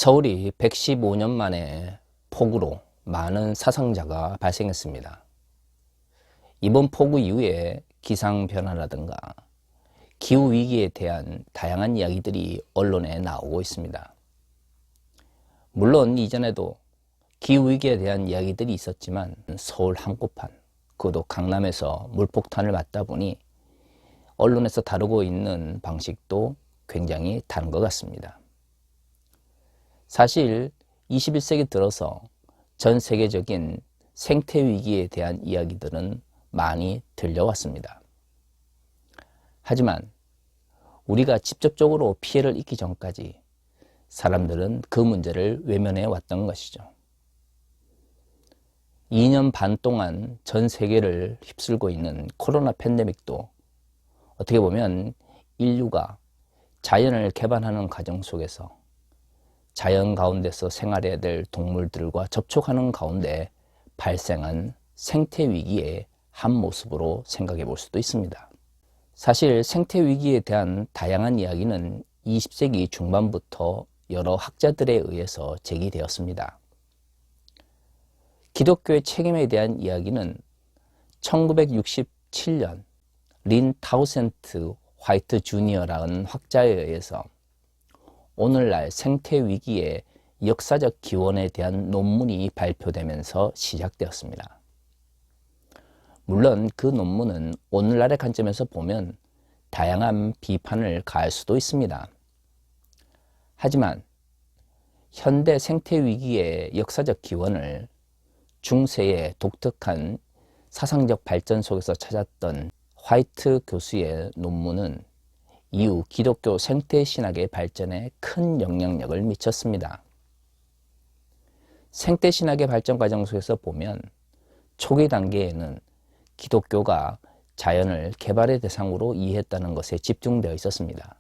서울이 115년 만에 폭우로 많은 사상자가 발생했습니다. 이번 폭우 이후에 기상변화라든가 기후위기에 대한 다양한 이야기들이 언론에 나오고 있습니다. 물론 이전에도 기후위기에 대한 이야기들이 있었지만 서울 한복판, 그것도 강남에서 물폭탄을 맞다 보니 언론에서 다루고 있는 방식도 굉장히 다른 것 같습니다. 사실 21세기 들어서 전 세계적인 생태위기에 대한 이야기들은 많이 들려왔습니다. 하지만 우리가 직접적으로 피해를 입기 전까지 사람들은 그 문제를 외면해 왔던 것이죠. 2년 반 동안 전 세계를 휩쓸고 있는 코로나 팬데믹도 어떻게 보면 인류가 자연을 개발하는 과정 속에서 자연 가운데서 생활해야 될 동물들과 접촉하는 가운데 발생한 생태위기의 한 모습으로 생각해 볼 수도 있습니다. 사실 생태위기에 대한 다양한 이야기는 20세기 중반부터 여러 학자들에 의해서 제기되었습니다. 기독교의 책임에 대한 이야기는 1967년 린 타우센트 화이트 주니어라는 학자에 의해서 오늘날 생태위기의 역사적 기원에 대한 논문이 발표되면서 시작되었습니다. 물론 그 논문은 오늘날의 관점에서 보면 다양한 비판을 가할 수도 있습니다. 하지만 현대 생태위기의 역사적 기원을 중세의 독특한 사상적 발전 속에서 찾았던 화이트 교수의 논문은 이후 기독교 생태신학의 발전에 큰 영향력을 미쳤습니다. 생태신학의 발전 과정 속에서 보면 초기 단계에는 기독교가 자연을 개발의 대상으로 이해했다는 것에 집중되어 있었습니다.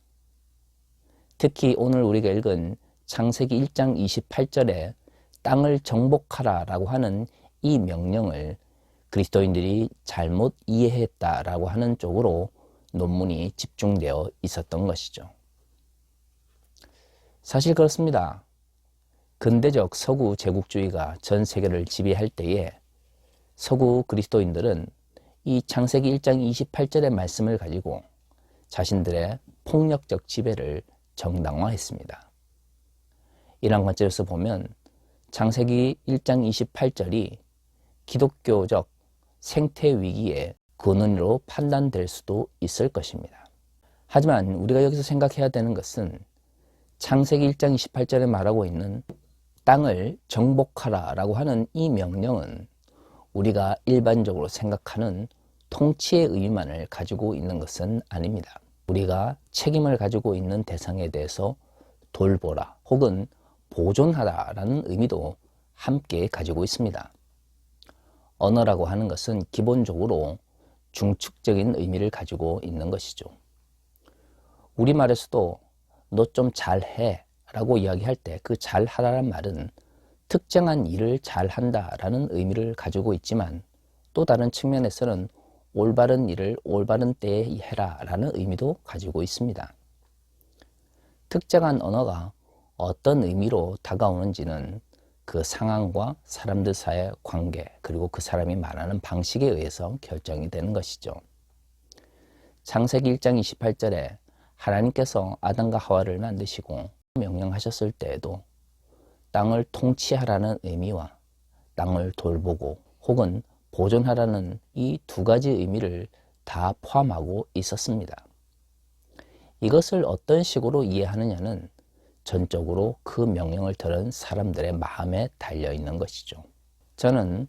특히 오늘 우리가 읽은 창세기 1장 28절에 땅을 정복하라라고 하는 이 명령을 그리스도인들이 잘못 이해했다라고 하는 쪽으로 논문이 집중되어 있었던 것이죠. 사실 그렇습니다. 근대적 서구 제국주의가 전 세계를 지배할 때에 서구 그리스도인들은 이 창세기 1장 28절의 말씀을 가지고 자신들의 폭력적 지배를 정당화했습니다. 이런 관점에서 보면 창세기 1장 28절이 기독교적 생태위기의 근원으로 판단될 수도 있을 것입니다. 하지만 우리가 여기서 생각해야 되는 것은 창세기 1장 28절에 말하고 있는 땅을 정복하라 라고 하는 이 명령은 우리가 일반적으로 생각하는 통치의 의미만을 가지고 있는 것은 아닙니다. 우리가 책임을 가지고 있는 대상에 대해서 돌보라 혹은 보존하라라는 의미도 함께 가지고 있습니다. 언어라고 하는 것은 기본적으로 중축적인 의미를 가지고 있는 것이죠. 우리말에서도 너 좀 잘해 라고 이야기할 때 그 잘하라는 말은 특정한 일을 잘한다라는 의미를 가지고 있지만 또 다른 측면에서는 올바른 일을 올바른 때에 해라 라는 의미도 가지고 있습니다. 특정한 언어가 어떤 의미로 다가오는지는 그 상황과 사람들 사이의 관계 그리고 그 사람이 말하는 방식에 의해서 결정이 되는 것이죠. 창세기 1장 28절에 하나님께서 아담과 하와를 만드시고 명령하셨을 때에도 땅을 통치하라는 의미와 땅을 돌보고 혹은 보존하라는 이 두 가지 의미를 다 포함하고 있었습니다. 이것을 어떤 식으로 이해하느냐는 전적으로 그 명령을 들은 사람들의 마음에 달려있는 것이죠. 저는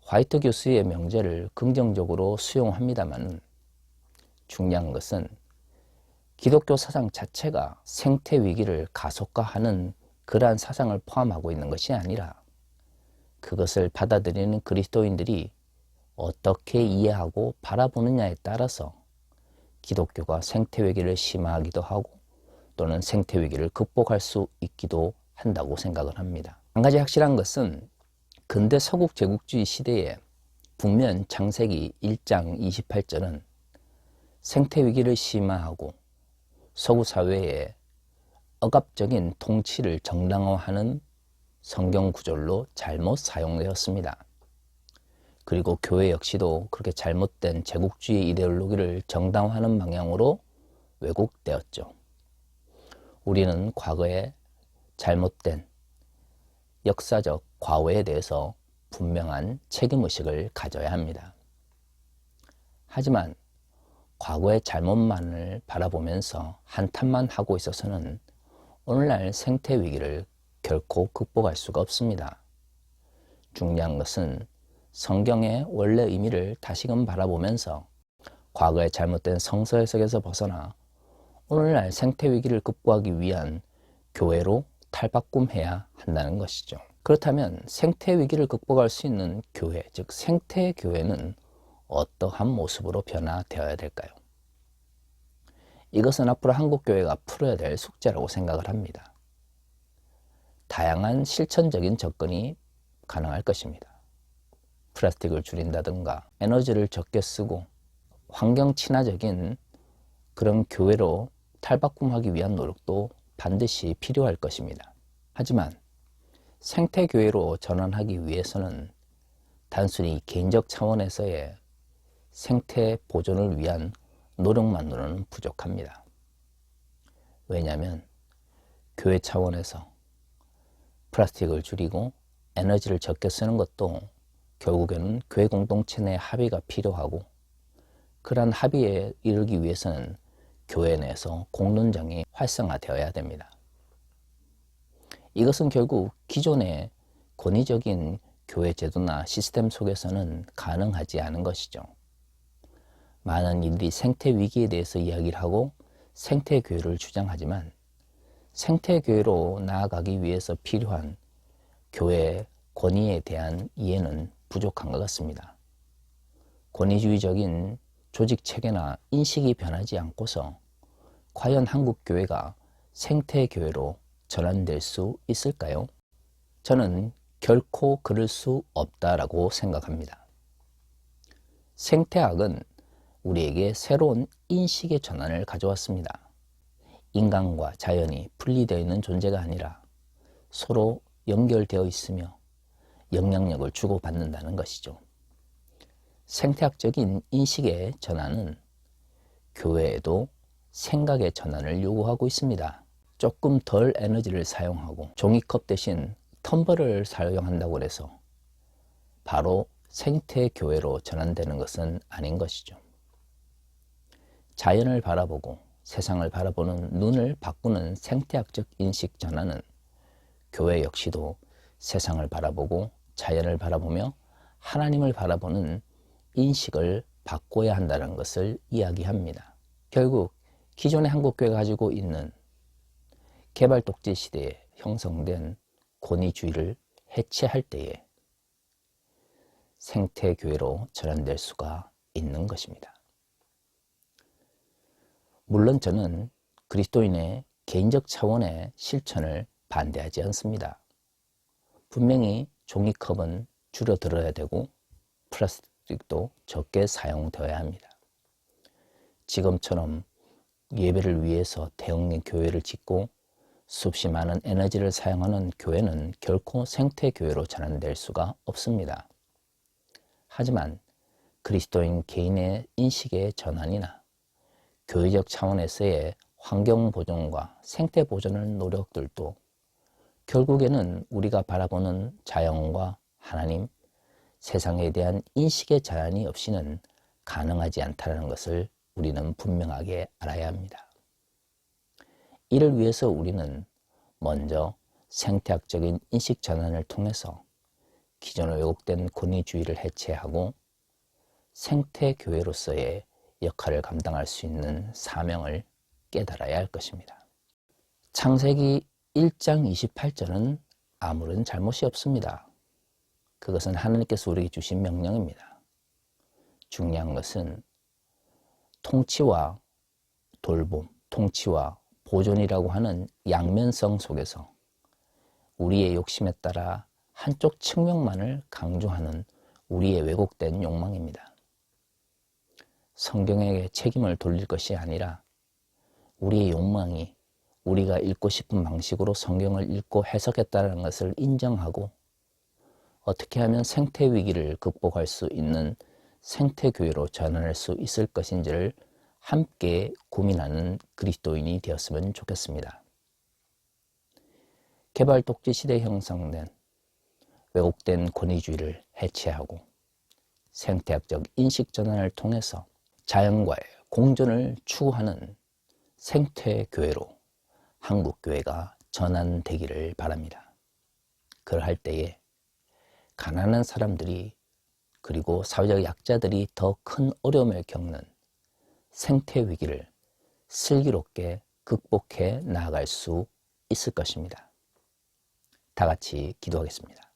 화이트 교수의 명제를 긍정적으로 수용합니다만 중요한 것은 기독교 사상 자체가 생태위기를 가속화하는 그러한 사상을 포함하고 있는 것이 아니라 그것을 받아들이는 그리스도인들이 어떻게 이해하고 바라보느냐에 따라서 기독교가 생태위기를 심화하기도 하고 또는 생태위기를 극복할 수 있기도 한다고 생각을 합니다. 한 가지 확실한 것은 근대 서국 제국주의 시대에 북면 창세기 1장 28절은 생태위기를 심화하고 서구 사회에 억압적인 통치를 정당화하는 성경 구절로 잘못 사용되었습니다. 그리고 교회 역시도 그렇게 잘못된 제국주의 이데올로기를 정당화하는 방향으로 왜곡되었죠. 우리는 과거의 잘못된 역사적 과오에 대해서 분명한 책임의식을 가져야 합니다. 하지만 과거의 잘못만을 바라보면서 한탄만 하고 있어서는 오늘날 생태 위기를 결코 극복할 수가 없습니다. 중요한 것은 성경의 원래 의미를 다시금 바라보면서 과거의 잘못된 성서 해석에서 벗어나 오늘날 생태 위기를 극복하기 위한 교회로 탈바꿈해야 한다는 것이죠. 그렇다면 생태 위기를 극복할 수 있는 교회, 즉 생태 교회는 어떠한 모습으로 변화되어야 될까요? 이것은 앞으로 한국교회가 풀어야 될 숙제라고 생각을 합니다. 다양한 실천적인 접근이 가능할 것입니다. 플라스틱을 줄인다든가 에너지를 적게 쓰고 환경 친화적인 그런 교회로 탈바꿈하기 위한 노력도 반드시 필요할 것입니다. 하지만 생태교회로 전환하기 위해서는 단순히 개인적 차원에서의 생태 보존을 위한 노력만으로는 부족합니다. 왜냐하면 교회 차원에서 플라스틱을 줄이고 에너지를 적게 쓰는 것도 결국에는 교회 공동체 내 합의가 필요하고, 그러한 합의에 이르기 위해서는 교회 내에서 공론장이 활성화되어야 됩니다. 이것은 결국 기존의 권위적인 교회 제도나 시스템 속에서는 가능하지 않은 것이죠. 많은 이들이 생태 위기에 대해서 이야기를 하고 생태교회를 주장하지만 생태교회로 나아가기 위해서 필요한 교회의 권위에 대한 이해는 부족한 것 같습니다. 권위주의적인 조직체계나 인식이 변하지 않고서 과연 한국교회가 생태교회로 전환될 수 있을까요? 저는 결코 그럴 수 없다라고 생각합니다. 생태학은 우리에게 새로운 인식의 전환을 가져왔습니다. 인간과 자연이 분리되어 있는 존재가 아니라 서로 연결되어 있으며 영향력을 주고받는다는 것이죠. 생태학적인 인식의 전환은 교회에도 생각의 전환을 요구하고 있습니다. 조금 덜 에너지를 사용하고 종이컵 대신 텀블러를 사용한다고 해서 바로 생태교회로 전환되는 것은 아닌 것이죠. 자연을 바라보고 세상을 바라보는 눈을 바꾸는 생태학적 인식 전환은 교회 역시도 세상을 바라보고 자연을 바라보며 하나님을 바라보는 인식을 바꿔야 한다는 것을 이야기합니다. 결국 기존의 한국교회가 가지고 있는 개발 독재 시대에 형성된 권위주의를 해체할 때에 생태교회로 전환될 수가 있는 것입니다. 물론 저는 그리스도인의 개인적 차원의 실천을 반대하지 않습니다. 분명히 종이컵은 줄여들어야 되고 플라스틱도 적게 사용되어야 합니다. 지금처럼 예배를 위해서 대형의 교회를 짓고 수없이 많은 에너지를 사용하는 교회는 결코 생태교회로 전환될 수가 없습니다. 하지만 그리스도인 개인의 인식의 전환이나 교회적 차원에서의 환경보존과 생태보존의 노력들도 결국에는 우리가 바라보는 자연과 하나님, 세상에 대한 인식의 전환이 없이는 가능하지 않다는 것을 우리는 분명하게 알아야 합니다. 이를 위해서 우리는 먼저 생태학적인 인식 전환을 통해서 기존의 왜곡된 권위주의를 해체하고 생태교회로서의 역할을 감당할 수 있는 사명을 깨달아야 할 것입니다. 창세기 1장 28절은 아무런 잘못이 없습니다. 그것은 하나님께서 우리에게 주신 명령입니다. 중요한 것은 통치와 돌봄, 통치와 보존이라고 하는 양면성 속에서 우리의 욕심에 따라 한쪽 측면만을 강조하는 우리의 왜곡된 욕망입니다. 성경에게 책임을 돌릴 것이 아니라 우리의 욕망이 우리가 읽고 싶은 방식으로 성경을 읽고 해석했다는 것을 인정하고 어떻게 하면 생태 위기를 극복할 수 있는 생태교회로 전환할 수 있을 것인지를 함께 고민하는 그리스도인이 되었으면 좋겠습니다. 개발 독재 시대에 형성된 왜곡된 권위주의를 해체하고 생태학적 인식 전환을 통해서 자연과의 공존을 추구하는 생태교회로 한국교회가 전환되기를 바랍니다. 그러할 때에 가난한 사람들이 그리고 사회적 약자들이 더 큰 어려움을 겪는 생태 위기를 슬기롭게 극복해 나아갈 수 있을 것입니다. 다 같이 기도하겠습니다.